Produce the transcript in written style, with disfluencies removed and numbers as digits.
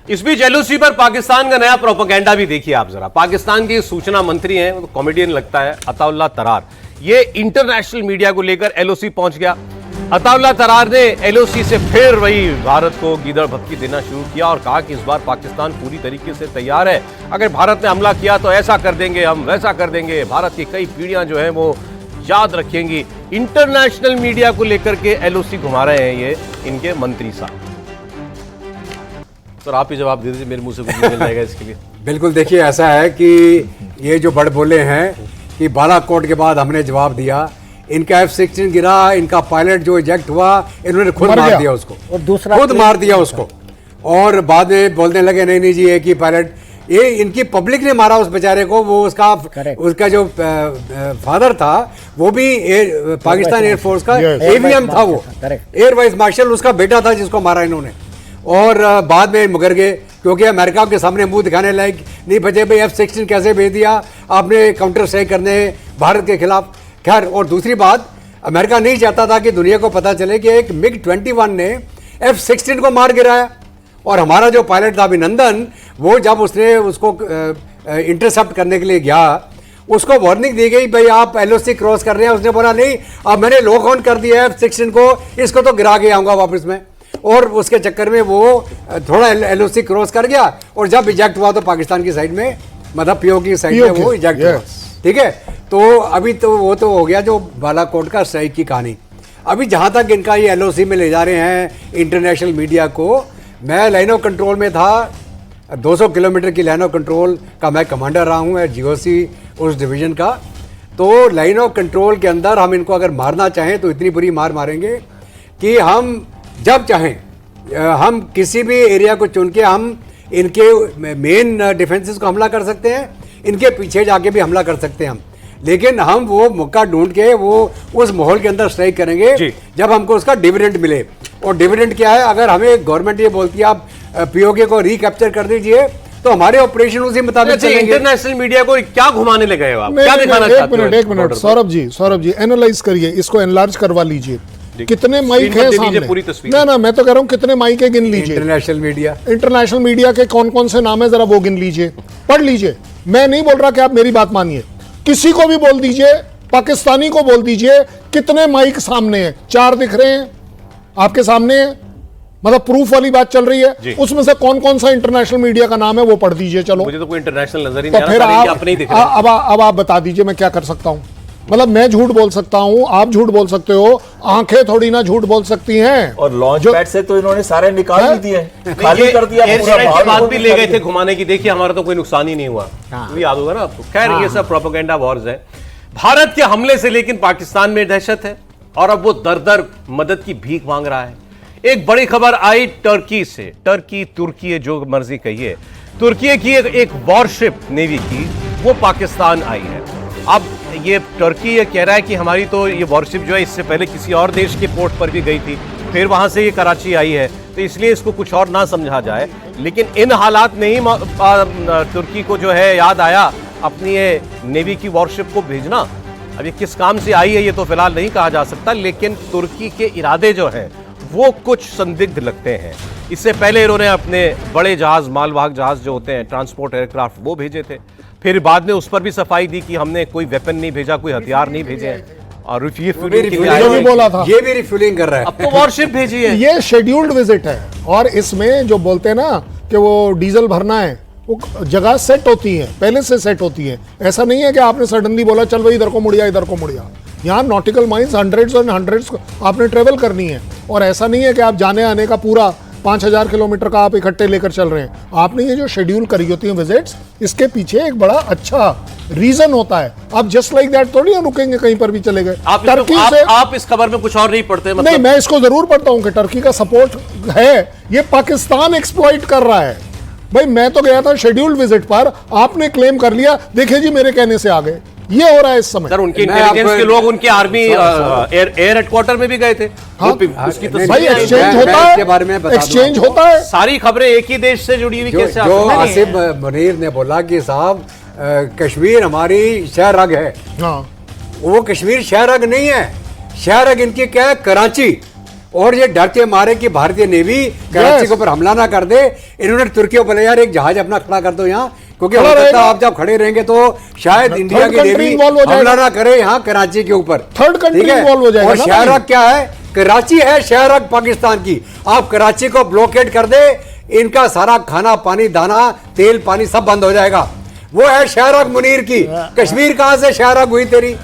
इस बीच एलओसी पर पाकिस्तान का नया प्रोपेगेंडा भी देखिए आप जरा। पाकिस्तान के सूचना मंत्री हैं, वो तो कॉमेडियन लगता है, अताउल्लाह तरार, ये इंटरनेशनल मीडिया को लेकर एलओसी पहुंच गया। अताउल्लाह तरार ने एलओसी से फिर वही भारत को गीदड़ भपकी देना शुरू किया और कहा कि इस बार पाकिस्तान पूरी तरीके से तैयार है, अगर भारत ने हमला किया तो ऐसा कर देंगे, हम वैसा कर देंगे, भारत की कई पीढ़ियां जो है वो याद रखेंगी। इंटरनेशनल मीडिया को लेकर के एलओसी घुमा रहे हैं ये इनके मंत्री साहब। सर आप ही जवाब दे दीजिए, मेरे मुंह से कुछ नहीं मिल जाएगा इसके लिए। बिल्कुल, देखिए ऐसा है कि ये जो बड़ बोले हैं कि बालाकोट के बाद हमने जवाब दिया, इनका F-16 गिरा, इनका पायलट जो इजेक्ट हुआ, इन्होंने खुद मार दिया उसको, और दूसरा खुद मार दिया उसको, और बाद में बोलने लगे नहीं नहीं जी एक ही पायलट, ये इनकी पब्लिक ने मारा उस बेचारे को। वो उसका जो फादर था वो भी पाकिस्तान एयरफोर्स का एवीएम था, वो एयर वाइस मार्शल, उसका बेटा था जिसको मारा इन्होंने। और बाद में मुकर गए क्योंकि अमेरिका के सामने मुंह दिखाने लायक नहीं बचे, भाई F-16 कैसे भेज दिया आपने काउंटर स्ट्राइक करने भारत के खिलाफ। खैर, और दूसरी बात, अमेरिका नहीं चाहता था कि दुनिया को पता चले कि एक MiG-21 ने F-16 को मार गिराया। और हमारा जो पायलट था अभिनंदन, वो जब उसने उसको इंटरसेप्ट करने के लिए गया, उसको वार्निंग दी गई भाई आप एलओसी क्रॉस कर रहे हैं। उसने बोला नहीं, अब मैंने लॉक ऑन कर दिया है F-16 को, इसको तो गिरा के आऊँगा वापस में। और उसके चक्कर में वो थोड़ा एलओसी क्रॉस कर गया, और जब इजेक्ट हुआ तो पाकिस्तान की साइड में, मतलब पीओ की साइड में वो इजेक्ट हुआ। ठीक है, तो अभी तो वो तो हो गया जो बालाकोट का स्ट्राइक की कहानी। अभी जहाँ तक इनका ये एलओसी में ले जा रहे हैं इंटरनेशनल मीडिया को, मैं लाइन ऑफ कंट्रोल में था, 200 किलोमीटर की लाइन ऑफ कंट्रोल का मैं कमांडर रहा हूँ जीओसी उस डिवीज़न का। तो लाइन ऑफ कंट्रोल के अंदर हम इनको अगर मारना चाहें तो इतनी बुरी मार मारेंगे कि हम जब चाहें हम किसी भी एरिया को चुन के हम इनके मेन डिफेंसेस को हमला कर सकते हैं, इनके पीछे जाके भी हमला कर सकते हैं हम, लेकिन हम वो मौका ढूंढ के वो उस माहौल के अंदर स्ट्राइक करेंगे जब हमको उसका डिविडेंड मिले। और डिविडेंड क्या है, अगर हमें गवर्नमेंट ये बोलती है आप पीओके को रिकैप्चर कर दीजिए तो हमारे ऑपरेशन उसी मुताबिक चलेंगे। इंटरनेशनल मीडिया को क्या घुमाने लगे हो आप, क्या दिखाना चाहते हो? एक मिनट सौरभ जी एनालाइज करिए, इसको एनलार्ज करवा लीजिए, कितने माइक है सामने, पूरी तस्वीर। ना मैं तो कह रहा हूं कितने माइक है गिन लीजिए। इंटरनेशनल मीडिया के कौन कौन से नाम है जरा वो गिन लीजिए, पढ़ लीजिए। मैं नहीं बोल रहा कि आप मेरी बात मानिए, किसी को भी बोल दीजिए, पाकिस्तानी को बोल दीजिए, कितने माइक सामने हैं, 4 दिख रहे हैं आपके सामने, मतलब प्रूफ वाली बात चल रही है। उसमें से कौन कौन सा इंटरनेशनल मीडिया का नाम है वो पढ़ दीजिए। चलो, मुझे तो कोई इंटरनेशनल नजर ही नहीं आ रहा। अब आप बता दीजिए मैं क्या कर सकता हूं। मतलब मैं झूठ बोल सकता हूं, आप झूठ बोल सकते हो, आंखें थोड़ी ना झूठ बोल सकती हैं। और लॉन्च पैड से तो इन्होंने सारे निकाल ही दिए, खाली कर दिया, पूरा बात भी ले गए थे घुमाने की। देखिए हमारा तो कोई नुकसान ही नहीं हुआ, याद होगा ना आपको। खैर ये सब प्रोपेगेंडा वॉर्स है। भारत के हमले से लेकिन पाकिस्तान में दहशत है और अब वो दर दर मदद की भीख मांग रहा है। एक बड़ी खबर आई टर्की से, तुर्की जो मर्जी कहिए, तुर्की की एक वॉरशिप नेवी की वो पाकिस्तान आई है। अब ये टर्की ये कह रहा है कि हमारी तो ये वॉरशिप जो है इससे पहले किसी और देश के पोर्ट पर भी गई थी, फिर वहां से ये कराची आई है, तो इसलिए इसको कुछ और ना समझा जाए। लेकिन इन हालात में ही तुर्की को जो है याद आया अपनी ये नेवी की वॉरशिप को भेजना। अब ये किस काम से आई है ये तो फिलहाल नहीं कहा जा सकता, लेकिन तुर्की के इरादे जो हैं वो कुछ संदिग्ध लगते हैं। इससे पहले इन्होंने अपने बड़े जहाज, मालवाहक जहाज जो होते हैं, ट्रांसपोर्ट एयरक्राफ्ट, वो भेजे थे। फिर बाद में उस पर भी सफाई दी कि हमने कोई वेपन नहीं भेजा, कोई हथियार नहीं भेजे हैं। और ये भी बोला था, ये भी रिफ्यूलिंग कर रहा है, अब तो वॉरशिप भेजी है। ये शेड्यूल्ड विजिट है और इसमें जो बोलते हैं ना कि वो डीजल भरना है, वो जगह सेट होती है, पहले से सेट होती है। ऐसा नहीं है कि आपने सडनली बोला चल भाई इधर को मुड़िया, इधर को मुड़िया। यहाँ नॉटिकल माइल्स हंड्रेड्स और हंड्रेड्स आपने ट्रेवल करनी है, और ऐसा नहीं है कि आप जाने आने का पूरा 5000 किलोमीटर का आप इकट्ठे लेकर चल रहे हैं। आपने ये जो शेड्यूल करी होती है विजिट्स, इसके पीछे एक बड़ा अच्छा रीजन होता है। आप जस्ट लाइक दैट थोड़ी रुकेंगे, कहीं पर भी चले गए। आप इस खबर में कुछ और नहीं पढ़ते? मतलब नहीं, मैं इसको जरूर पढ़ता हूं कि टर्की का सपोर्ट है, ये पाकिस्तान एक्सप्लॉइट कर रहा है। भाई मैं तो गया था शेड्यूल्ड विजिट पर, आपने क्लेम कर लिया, देखिए जी मेरे कहने से आ गए। ये हो रहा है इस समय। सर उनके इंटेलिजेंस के लोग उनके आर्मी एयर हेडक्वार्टर में भी गए थे। हाँ, भाई एक्सचेंज होता है, एक्सचेंज होता है। सारी खबरें एक ही देश से जुड़ी हुई कैसे? जो आसिफ मुनीर ने बोला कि साहब कश्मीर हमारी शहरग है, वो कश्मीर शहरग नहीं है। शहरग इनकी क्या है? कराची। और ये डर के मारे कि भारतीय नेवी कराची के ऊपर हमला ना कर दे, इन्होंने तुर्की को बोले यार एक जहाज अपना खड़ा कर दो यहाँ, क्योंकि हो सकता है आप जब खड़े रहेंगे तो शायद इंडिया की नेवी हमला ना करे यहाँ कराची के ऊपर। थर्ड कंट्री इन्वॉल्व हो जाएगा। और शहरक क्या है, कराची है शहरक पाकिस्तान की, आप कराची को ब्लॉकेट कर दे, इनका सारा खाना पानी दाना तेल पानी सब बंद हो जाएगा। वो है शहरक मुनीर की। कश्मीर कहां से शहरक हुई तेरी?